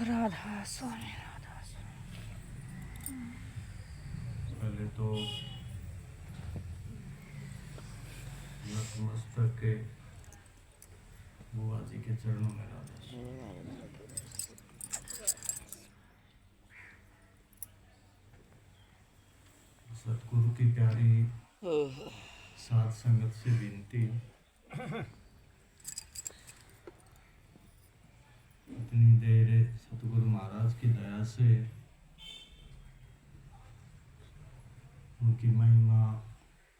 राधा स्वामी राधा स्वामी। पहले तो नतमस्तक के बुआ जी के चरणों में राधा सतगुरु की प्यारी साथ संगत से विनती, इतनी देर सतगुरु महाराज की दया से उनकी महिमा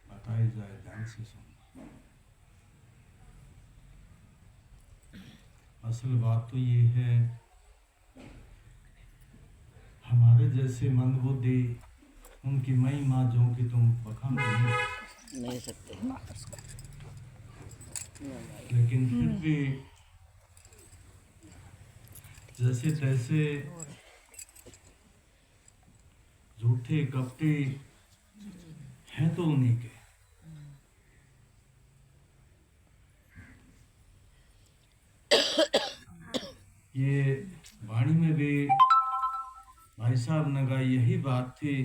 बताई जाए, ध्यान से सुनना। असल बात तो ये है, हमारे जैसे मंदबुद्धि उनकी महिमा जो कि तुम बखान नहीं सकते, लेकिन फिर भी जैसे तैसे झूठे कपटे हैं तो उन्हीं के। ये वाणी में भी भाई साहब ने कहा यही बात थी,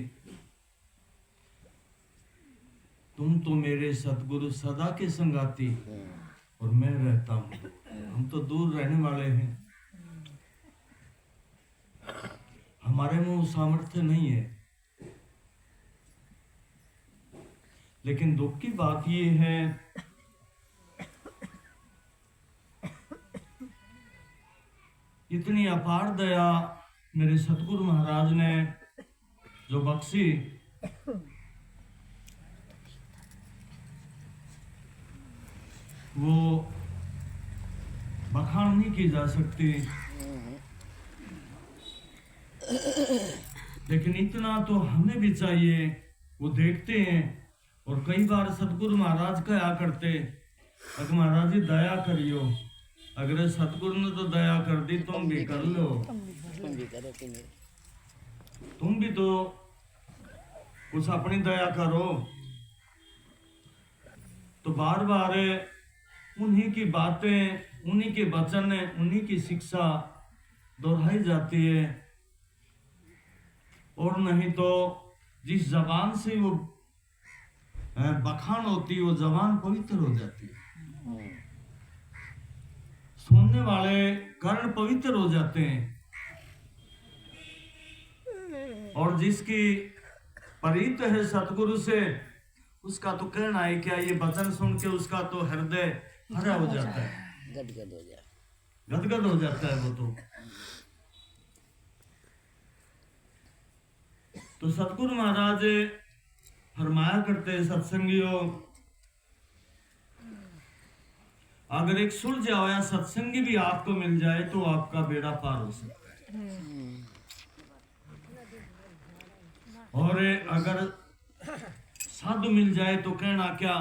तुम तो मेरे सतगुरु सदा के संगाती और मैं रहता हूँ दूर। हम तो दूर रहने वाले हैं, हमारे में वो सामर्थ्य नहीं है। लेकिन दुख की बात ये है, इतनी अपार दया मेरे सतगुरु महाराज ने जो बख्शी, वो बखान नहीं की जा सकती। लेकिन इतना तो हमें भी चाहिए। वो देखते हैं और कई बार सतगुरु महाराज कहा करते, अगर महाराज जी दया करियो, अगर सतगुरु ने तो दया कर दी, तुम भी कर लो, तुम भी तो कुछ अपनी दया करो। तो बार बार उन्हीं की बातें, उन्हीं के वचन, उन्हीं की शिक्षा दोहराई जाती है। और नहीं तो जिस जबान से वो बखान होती है, वो जबान पवित्र हो जाती है, सुनने वाले कर्ण पवित्र हो जाते हैं। और जिसकी परित है सतगुरु से, उसका तो कहना है क्या, ये वचन सुन के उसका तो हृदय हरा हो जाता है, गदगद हो जाता है वो तो सतगुरु महाराज फरमाया करते सत्संगियों, अगर एक सुलझा हुआ सत्संगी भी आपको मिल जाए तो आपका बेड़ा पार हो सकता है। और अगर साधु मिल जाए तो कहना क्या,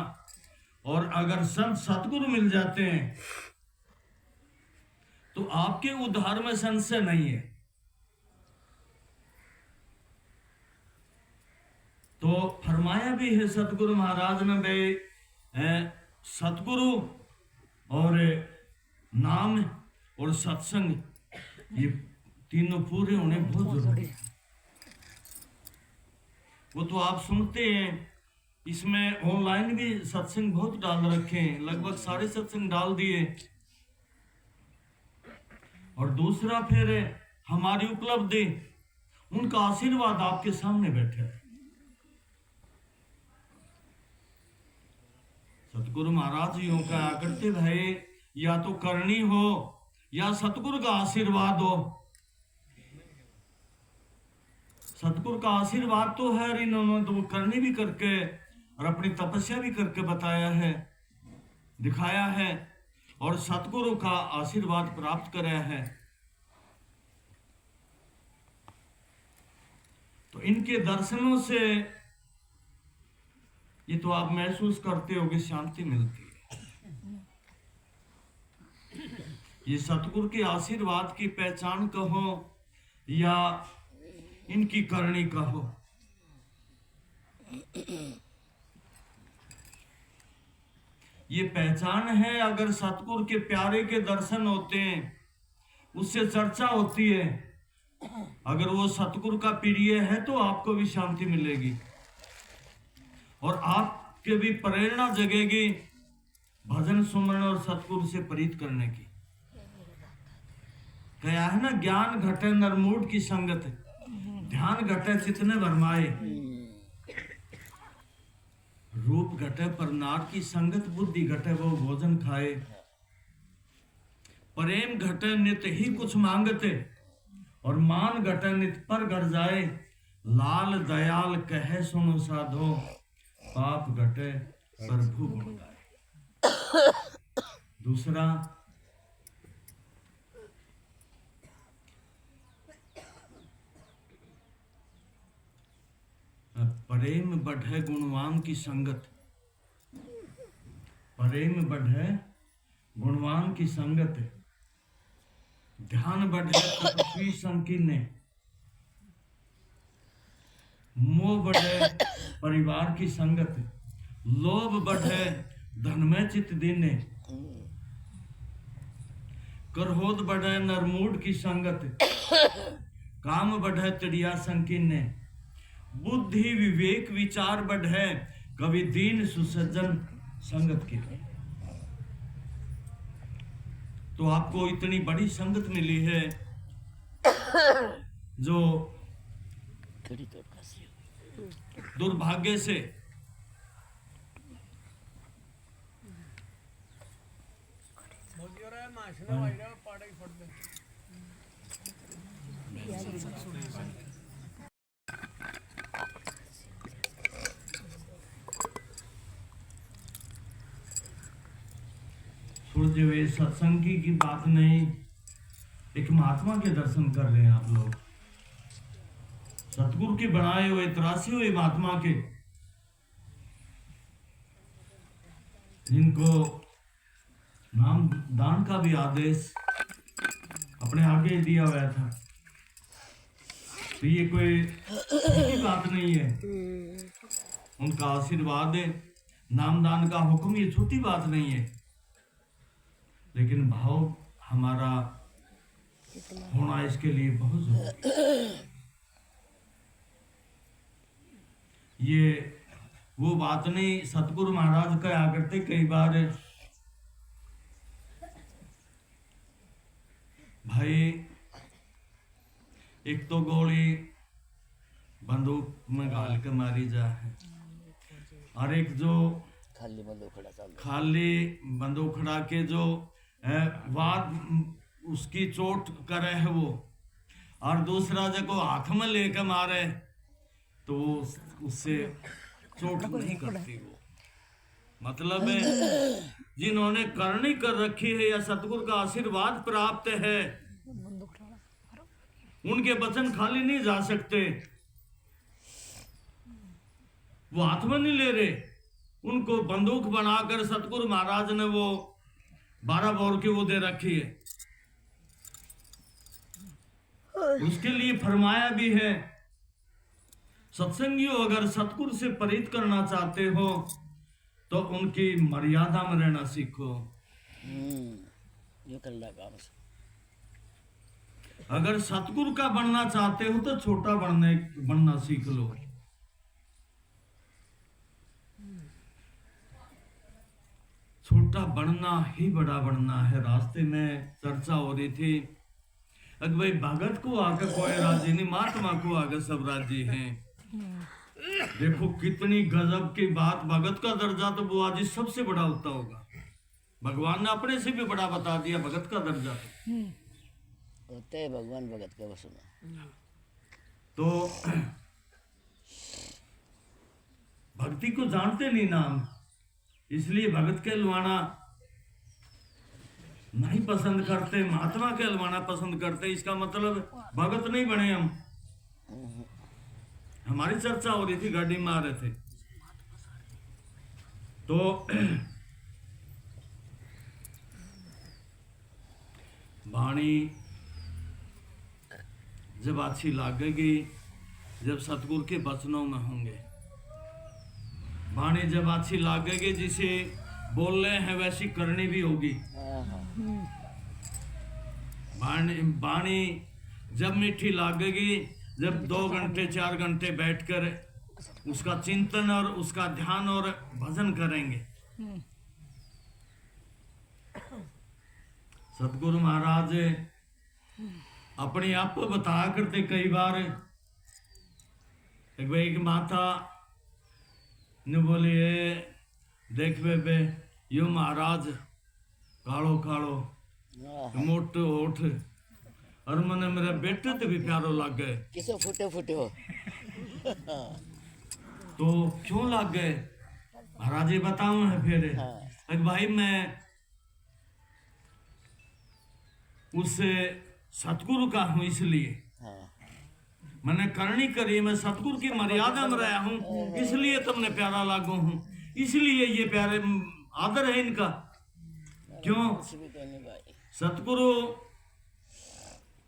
और अगर संत सतगुरु मिल जाते हैं तो आपके उद्धार में संशय नहीं है। तो फरमाया भी है सतगुरु महाराज ने भाई, सतगुरु और नाम और सत्संग, ये तीनों पूरे होने बहुत जरूरी है। वो तो आप सुनते हैं, इसमें ऑनलाइन भी सत्संग बहुत डाल रखे हैं, लगभग सारे सत्संग डाल दिए। और दूसरा फिर हमारी उपलब्धि, उनका आशीर्वाद आपके सामने बैठा है। सतगुरु महाराज यूं कहा करते, भाई या तो करनी हो या सतगुरु का आशीर्वाद हो। सतगुरु का आशीर्वाद तो है, इन्होंने तो वो करनी भी करके और अपनी तपस्या भी करके बताया है, दिखाया है, और सतगुरु का आशीर्वाद प्राप्त कराया है। तो इनके दर्शनों से ये तो आप महसूस करते होगे, शांति मिलती है। ये सतगुरु के आशीर्वाद की पहचान कहो या इनकी करनी कहो, ये पहचान है। अगर सतगुरु के प्यारे के दर्शन होते हैं, उससे चर्चा होती है, अगर वो सतगुरु का प्रिय है तो आपको भी शांति मिलेगी और आपके भी प्रेरणा जगेगी भजन सुमरण और सतगुरु से प्रीत करने की। कहा है ना, ज्ञान घटे नरमूढ़ की संगत, ध्यान घटे चितने भरमाए, रूप घटे पर नार की संगत, बुद्धि घटे वो भोजन खाए, प्रेम घटे नित ही कुछ मांगते और मान घटे नित पर घर जाए, लाल दयाल कहे सुनो साधो, पाप घटे प्रभु गुण गाए। दूसरा, प्रेम बढ़े गुणवान की संगत, प्रेम बढ़े गुणवान की संगत, ध्यान बढ़े तपस्वी संकीर्णे, मोह बढ़े परिवार की संगत, लोभ बढ़े धन में चित दीने, क्रोध बढ़े नरमूढ़ की संगत, काम बढ़े चिड़िया संकीर्णे, बुद्धि विवेक विचार बढ़े कवि दीन सुसज्जन संगत की। तो आपको इतनी बड़ी संगत मिली है जो दुर्भाग्य से सूर्य वे सत्संगी की बात नहीं, एक महात्मा के दर्शन कर रहे हैं आप लोग, सतगुरु के बनाए हुए तरासी हुए महात्मा के, जिनको नाम दान का भी आदेश अपने आगे दिया हुआ था। तो ये कोई छोटी बात नहीं है, उनका आशीर्वाद है, नामदान का हुक्म ये छोटी बात नहीं है, लेकिन भाव हमारा होना इसके लिए बहुत जरूरी है। ये वो बात नहीं, सतगुरु महाराज कहा करते कई बार, भाई एक तो गोली बंदूक में घाल के मारी जा है, और एक जो खाली बंदूखड़ा के जो वाद उसकी चोट करे है वो, और दूसरा जब हाथ में लेकर मारे तो उससे चोट नहीं करती वो। मतलब है जिन्होंने करनी कर रखी है या सतगुरु का आशीर्वाद प्राप्त है, उनके वचन खाली नहीं जा सकते। वो हाथ में नहीं ले रहे, उनको बंदूक बनाकर सतगुरु महाराज ने वो 12 बोर की वो दे रखी है। उसके लिए फरमाया भी है, सत्संगियों अगर सतगुरु से प्रीत करना चाहते हो तो उनकी मर्यादा में रहना सीखो। ये करना काम से। अगर सतगुरु का बनना चाहते हो तो छोटा बनना सीख लो। छोटा बनना ही बड़ा बनना है। रास्ते में चर्चा हो रही थी, अगर भाई भगत को आकर कोई राजी नहीं, महात्मा को आकर सब राजी हैं। देखो कितनी गजब की बात, भगत का दर्जा तो वो आज सबसे बड़ा होता होगा। भगवान ने अपने से भी बड़ा बता दिया भगत का दर्जा होते है भगवान भगत के वश में। तो भक्ति को जानते नहीं नाम, इसलिए भगत के लवाना नहीं पसंद करते, महात्मा के लवाना पसंद करते। इसका मतलब भगत नहीं बने हम। हमारी चर्चा हो रही थी, गाड़ी में आ रहे थे तो वाणी जब अच्छी लगेगी, जब सतगुरु के वचनों में होंगे, वाणी जब अच्छी लगेगी, जिसे बोल रहे हैं वैसी करनी भी होगी। हाँ हाँ वाणी जब मीठी लगेगी, जब 2 घंटे 4 घंटे बैठकर उसका चिंतन और उसका ध्यान और भजन करेंगे। सतगुरु महाराज अपने आप बताया करते कई बार। एक माता ने बोली, देख बेबे यो महाराज कालो कालो हाँ। मोट होठ और मने मेरा बेटे तो भी प्यारो लग गए। किसो फुटे फुटे हो। तो क्यों लग गए महाराज जी बताऊं है फिर। हाँ। एक भाई मैं उस सतगुरु का हूं, इसलिए हाँ मैंने करनी करी, मैं सतगुरु की मर्यादा में रहा हूं, इसलिए तुमने प्यारा लागू हूं, इसलिए ये प्यारे आदर है इनका। क्यों? कुछ भी कहने भाई। सतगुरु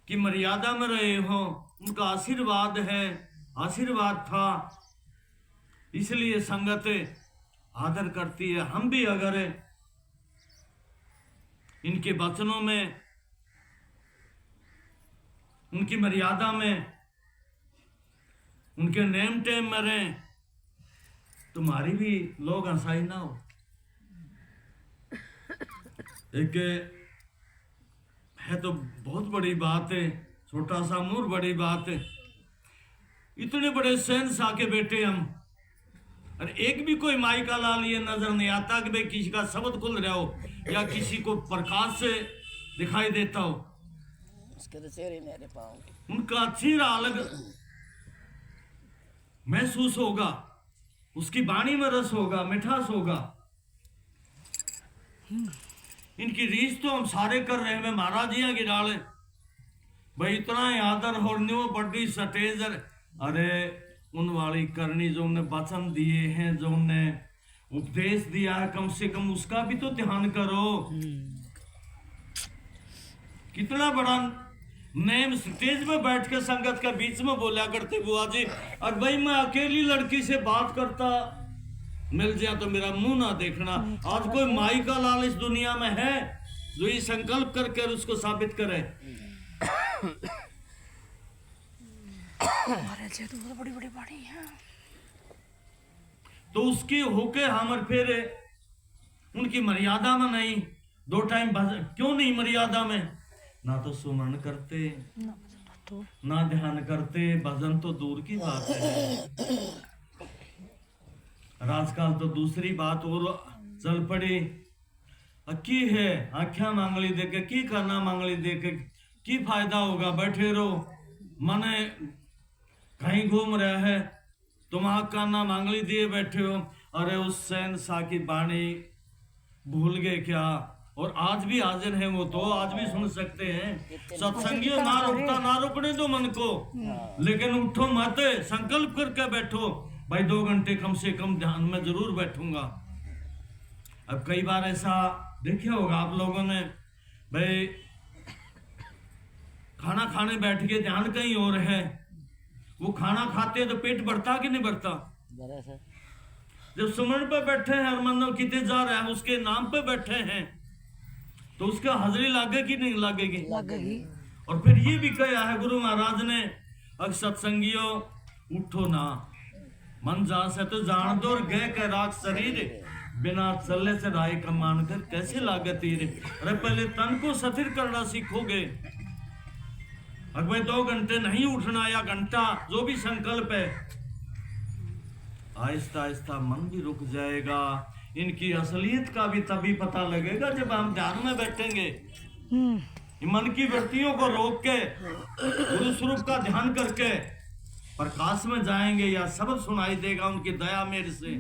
की मर्यादा में रहे हो, उनका आशीर्वाद है, आशीर्वाद था, इसलिए संगत आदर करती है। हम भी अगर इनके वचनों में, उनकी मर्यादा में, उनके नेम टेम में रहें, तुम्हारी भी लोग हंसाई ना हो। एक है तो बहुत बड़ी बात है, छोटा सा मूर बड़ी बात है। इतने बड़े शहंशाह के बेटे हम, और एक भी कोई माई का लाल ये नजर नहीं आता कि भाई किसी का शब्द खुल रहा हो या किसी को प्रकाश से दिखाई देता हो। उसके तो चेहरे मेरे पाँव। उनका चेहरा अलग महसूस होगा, उसकी वाणी में रस होगा, मिठास होगा। इनकी रीस तो हम सारे कर रहे हैं महाराज जी की डाले भाई, इतना ही आदर और न्यू बड़ी सटेज। अरे उन वाली करनी जो उन्हें वचन दिए हैं, जो उन्हें उपदेश दिया है, कम से कम उसका भी तो ध्यान करो। कितना बड़ा नेम स्टेज में बैठ के संगत के बीच में बोला करते बुआ जी, और भाई मैं अकेली लड़की से बात करता मिल जाए तो मेरा मुंह ना देखना। आज कोई माई का लाल इस दुनिया में है जो ये संकल्प करके उसको साबित करे। हमारे जे तो बड़ी बड़ी बाड़ी है, तो उसकी होके हम फिर उनकी मर्यादा में नहीं, 2 टाइम भजन क्यों नहीं मर्यादा में, ना तो सुमरण करते, तो ना ध्यान करते, भजन तो दूर की बात है। आजकल तो दूसरी बात और चल पड़ी, की है आख्या मांगली देके, की करना मांगली देके, की फायदा होगा, बैठे रहो, मने कहीं घूम रहा है, तुम काना मांगली दिए बैठे हो। अरे उस शहंशाह की वाणी भूल गए क्या? और आज भी हाजिर है वो, तो आज भी सुन सकते हैं। सत्संगियों ना रुकता, ना रुकने दो मन को, लेकिन उठो मत, संकल्प करके बैठो भाई 2 घंटे कम से कम ध्यान में जरूर बैठूंगा। अब कई बार ऐसा देखा होगा आप लोगों ने, भाई खाना खाने बैठ के ध्यान कहीं और है, वो खाना खाते हैं तो पेट बढ़ता कि नहीं बढ़ता? जब सुमरण पे बैठे हैं, हरमंदो किते जा रहा है, उसके नाम पे बैठे हैं, तो उसका हाजिरी लागेगी नहीं लागेगी? लगेगी। और फिर ये भी कहा है गुरु महाराज ने, अग सत्संगियों उठो ना, मन जा से तो जान दो, और गए के राख शरीर, बिना चलने से राय कमान कर कैसे लागे तीर। अरे पहले तन को स्थिर करना सीखोगे। अगर भाई 2 घंटे नहीं उठना या घंटा, जो भी संकल्प है, आहिस्ता आहिस्ता मन भी रुक जाएगा। इनकी असलियत का भी तभी पता लगेगा जब हम ध्यान में बैठेंगे। मन की वृत्तियों को रोक के गुरु स्वरूप का ध्यान करके प्रकाश में जाएंगे, या शब्द सुनाई देगा उनकी दया मेरे से।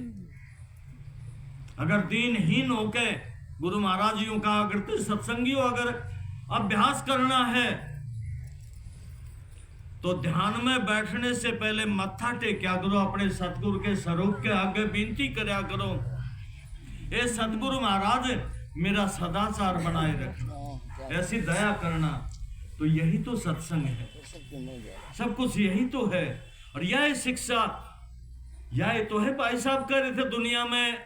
अगर दीनहीन होके गुरु महाराज जी का अगर सत्संगियों अगर अभ्यास करना है, तो ध्यान में बैठने से पहले मत्था टेक्या करो, अपने सतगुरु के स्वरूप के आगे विनती करया करो, ए सतगुरु महाराज मेरा सदाचार बनाए रखना, ऐसी दया करना। तो यही तो सत्संग है, सब कुछ यही तो है। और यह शिक्षा, यह तो है। भाई साहब कह रहे थे दुनिया में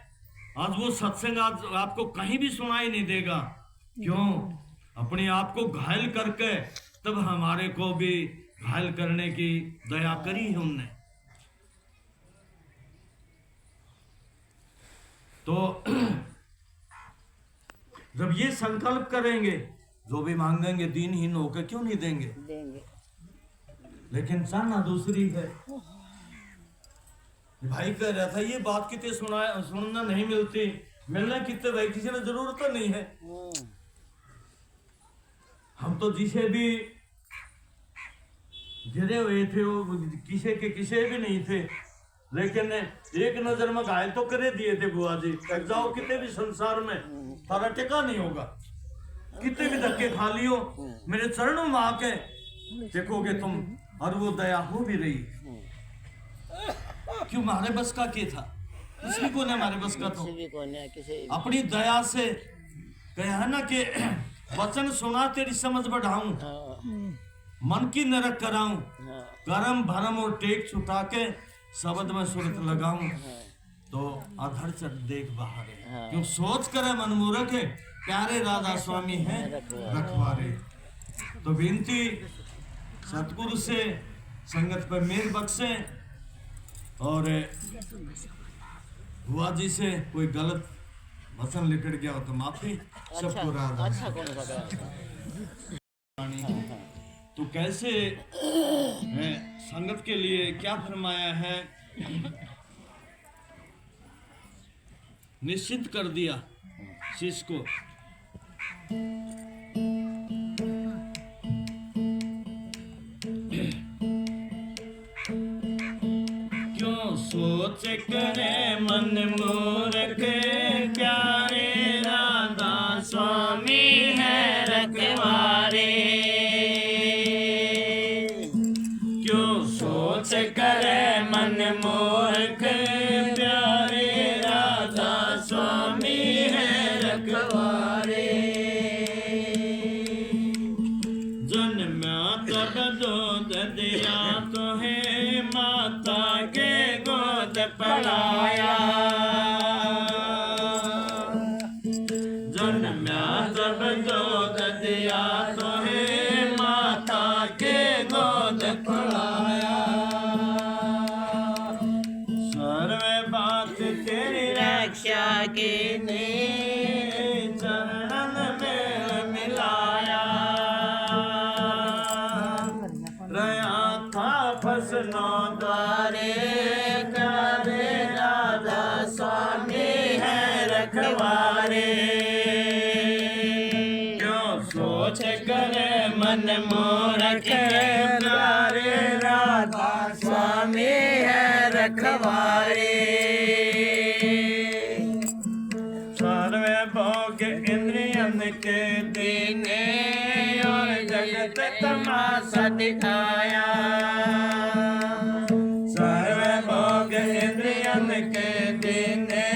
आज वो सत्संग आज आपको कहीं भी सुनाई नहीं देगा। क्यों? अपने आप को घायल करके तब हमारे को भी घायल करने की दया करी है उनने। तो जब ये संकल्प करेंगे, जो भी मांगेंगे दीनहीन होकर क्यों नहीं देंगे? देंगे। लेकिन चाहना दूसरी है। भाई कह रहा था ये बात कितने सुनना नहीं मिलती, मिलना कितने भाई किसी ने जरूरत नहीं है। हम तो जिसे भी गिरे हुए थे वो किसे के किसे भी नहीं थे, लेकिन एक नजर में घायल तो करे दिए थे बुआ जी। जाओ कितने भी संसार में तारा टिका नहीं होगा, कितने भी धक्के खा लियो, मेरे चरणों में आके देखोगे तुम, और वो दया हो भी रही। क्यों? हमारे बस का क्या था? किसी को नहीं हमारे बस का। तो अपनी दया से कहा ना कि वचन सुना तेरी समझ बढ़ाऊं, मन की नरक कराऊं, करम भरम और टेक छुटा के शब्द में सुरत लगाऊं, तो अधर चढ़ देख बाहर है। क्यों सोच करे मन मूर्ख है, प्यारे राधा स्वामी है रखवारे। तो विनती सतगुरु से संगत पर मेहर बख्शे, और बुआ जी से कोई गलत वचन लिखट गया हो तो माफी। सबको राधा। तो कैसे संगत के लिए क्या फरमाया है, निश्चित कर दिया शिष्य को। क्यों सोच करे मन मूर्ख, प्यारे राधा स्वामी है रखवारे। क्यों सोच करे मन मूर्ख, प्यारे राधा स्वामी है रखवारे। जन्मा तब दूध दिया तो है, माता के गोद पढ़ाया। जन्मा तब दूध दिया तो है, माता के गोद पढ़ाया। सर्व बात तेरी रक्षा की ने, चरणन में मिलाया। रया था फसलों द्वारे, प्यारे राधा स्वामी है रखवारे। क्यों सोच करे मन मूर्ख, प्यारे राधा स्वामी है रखवारे। सर्व भोग इंद्रियन के दीने, और जगत तमाशा दिखाया। सर्व भोग इंद्रियन के दीने,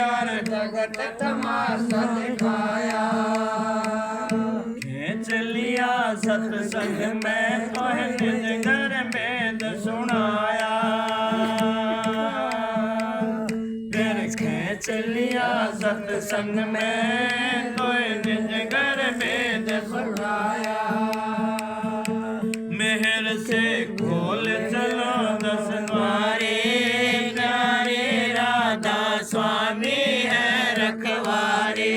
और जगत तमाशा दिखाया। खींच लिया सत्संग में तो निज घर वेद सुनाया। फिर खींच लिया सत्संग में तो निज घर वेद सुनाया। मेहर से खोल चलो 10 द्वारे, प्यारे राधा स्वामी है रखवारे।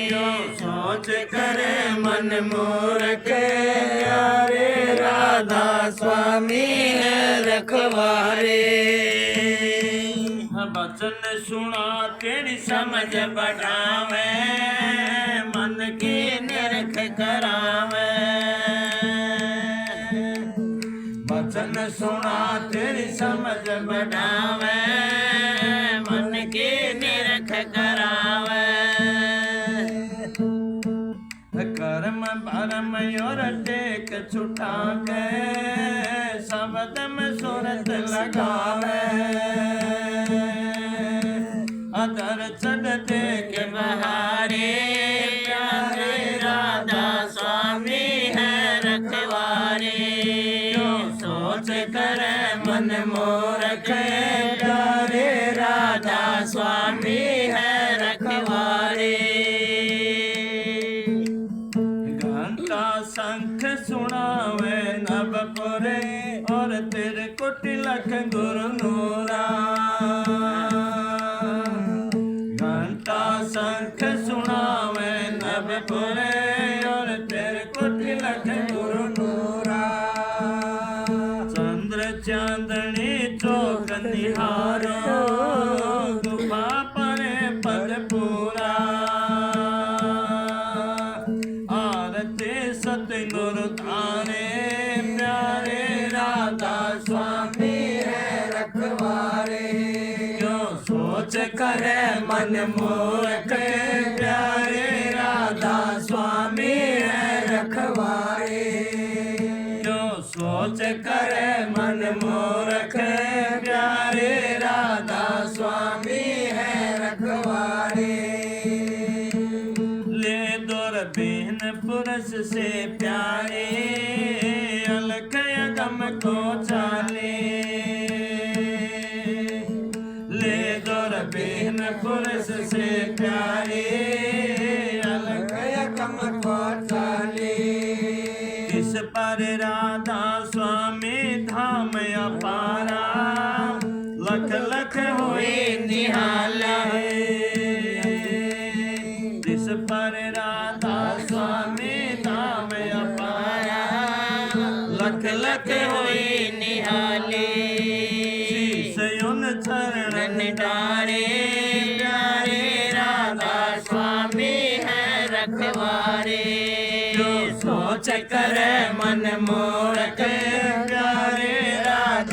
क्यों सोच करे मन मूर्ख, प्यारे राधा स्वामी है रखवारे। वचन सुना तेरी समझ बढ़ावे, मन की निरख करावे। वचन सुना तेरी समझ बढ़ावे, मन की निरख करावे। कर्म भरम और टेक छुटा के, शब्द में सूरत लगावे। अदर चढ़ देख बहारे, प्यारे राधा स्वामी है रखवारे। क्यों सोच करे मन मूर्ख, प्यारे राधा स्वामी पूरे और तेरे कोटि लख गुरु नूरा चंद्र चांदनी चौक निहारो गुफा परे पद पूरा आरती सतगुरु थारे प्यारे राधा स्वामी है रखवारे क्यों सोच करे मन मूर्ख प्यारे राधा स्वामी है रखवारे क्यों सोच करे मन मूर्ख प्यारे राधा स्वामी है रखवारे ले दूरबीन पुरुष से प्यारे अलख अगम को चाले ले दूरबीन पुरुष से प्यारे अलख अगम को चाले किस पर राधा स्वामी धाम अपारा लख लख हुए निहाला जिस पर राधा स्वामी धाम अपारा लख लख हुए निहाले शीशयुन चरण डारे प्यारे राधा स्वामी है रखवारे जो सोच करे मन मूर्ख प्यारे राधा